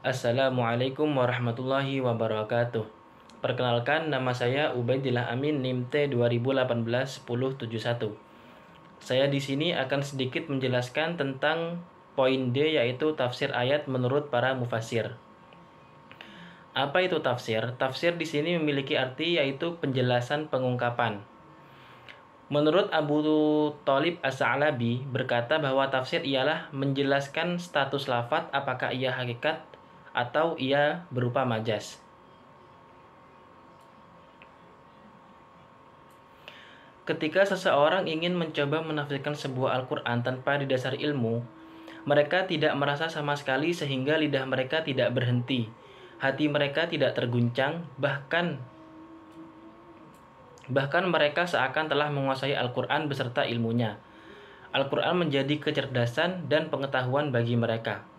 Assalamualaikum warahmatullahi wabarakatuh. Perkenalkan, nama saya Ubaidillah Amin, NIM T 2018-1071. Saya di sini akan sedikit menjelaskan tentang poin D, yaitu tafsir ayat menurut para mufasir. Apa itu tafsir? Tafsir di sini memiliki arti yaitu penjelasan pengungkapan. Menurut Abu Thalib As-Sa'labi berkata bahwa tafsir ialah menjelaskan status lafadz, apakah ia hakikat atau ia berupa majas. Ketika seseorang ingin mencoba menafsirkan sebuah Al-Quran tanpa didasari ilmu, mereka tidak merasa sama sekali sehingga lidah mereka tidak berhenti, hati mereka tidak terguncang, bahkan mereka seakan telah menguasai Al-Quran beserta ilmunya. Al-Quran menjadi kecerdasan dan pengetahuan bagi mereka.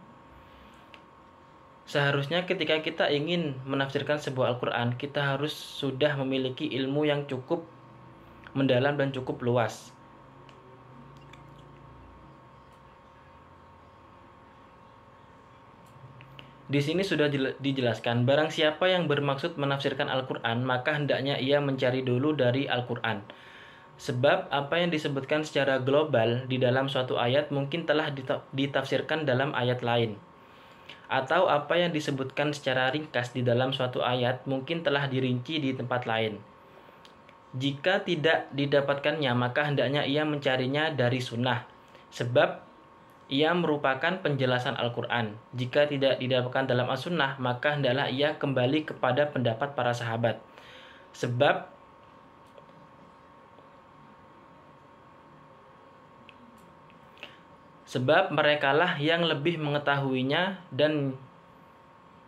Seharusnya ketika kita ingin menafsirkan sebuah Al-Quran, kita harus sudah memiliki ilmu yang cukup mendalam dan cukup luas. Di sini sudah dijelaskan, barang siapa yang bermaksud menafsirkan Al-Quran, maka hendaknya ia mencari dulu dari Al-Quran. Sebab apa yang disebutkan secara global di dalam suatu ayat mungkin telah ditafsirkan dalam ayat lain. Atau apa yang disebutkan secara ringkas di dalam suatu ayat mungkin telah dirinci di tempat lain. Jika tidak didapatkannya, maka hendaknya ia mencarinya dari sunnah, sebab ia merupakan penjelasan Al-Quran. Jika tidak didapatkan dalam as-sunnah, maka hendaklah ia kembali kepada pendapat para sahabat. Sebab merekalah yang lebih mengetahuinya dan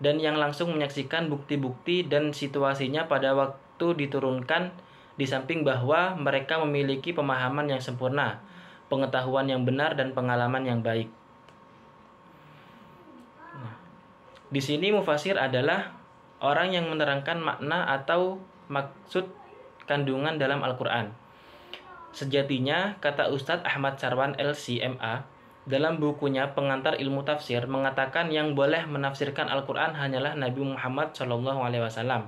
yang langsung menyaksikan bukti-bukti dan situasinya pada waktu diturunkan, di samping bahwa mereka memiliki pemahaman yang sempurna, pengetahuan yang benar, dan pengalaman yang baik. Di sini mufasir adalah orang yang menerangkan makna atau maksud kandungan dalam Al-Quran. Sejatinya, kata Ustadz Ahmad Sarwan LC.MA, dalam bukunya Pengantar Ilmu Tafsir mengatakan yang boleh menafsirkan Al-Quran hanyalah Nabi Muhammad SAW.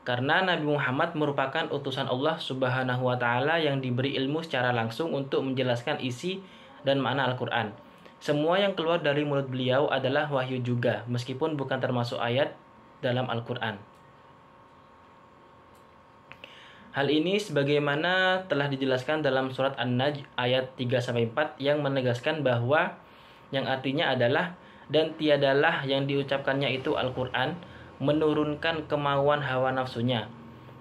Karena Nabi Muhammad merupakan utusan Allah Subhanahu wa Ta'ala yang diberi ilmu secara langsung untuk menjelaskan isi dan makna Al-Quran. Semua yang keluar dari mulut beliau adalah wahyu juga, meskipun bukan termasuk ayat dalam Al-Quran. Hal ini sebagaimana telah dijelaskan dalam surat An-Najm ayat 3-4 yang menegaskan bahwa yang artinya adalah, dan tiadalah yang diucapkannya itu Al-Quran menurunkan kemauan hawa nafsunya.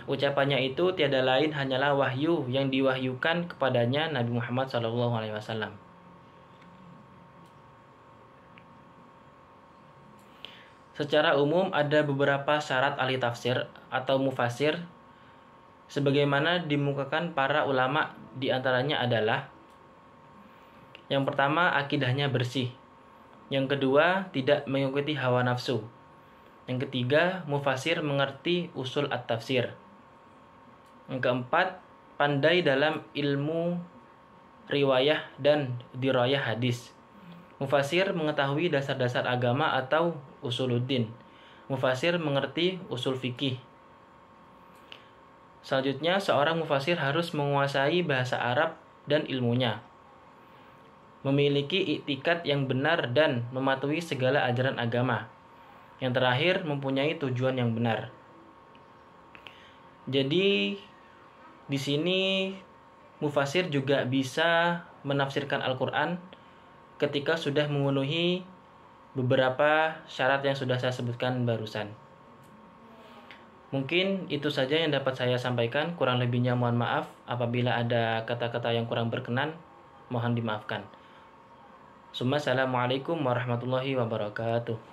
Ucapannya itu tiada lain hanyalah wahyu yang diwahyukan kepadanya Nabi Muhammad SAW. Secara umum ada beberapa syarat ahli tafsir atau mufasir sebagaimana dimukakan para ulama, di antaranya adalah: yang pertama, akidahnya bersih. Yang kedua, tidak mengikuti hawa nafsu. Yang ketiga, mufasir mengerti usul at-tafsir. Yang keempat, pandai dalam ilmu riwayah dan dirayah hadis. Mufasir mengetahui dasar-dasar agama atau usuluddin. Mufasir mengerti usul fikih. Selanjutnya, seorang mufasir harus menguasai bahasa Arab dan ilmunya, memiliki iktikad yang benar dan mematuhi segala ajaran agama. Yang terakhir, mempunyai tujuan yang benar. Jadi, di sini mufasir juga bisa menafsirkan Al-Quran ketika sudah memenuhi beberapa syarat yang sudah saya sebutkan barusan. Mungkin itu saja yang dapat saya sampaikan. Kurang lebihnya mohon maaf. Apabila ada kata-kata yang kurang berkenan, mohon dimaafkan. Assalamualaikum warahmatullahi wabarakatuh.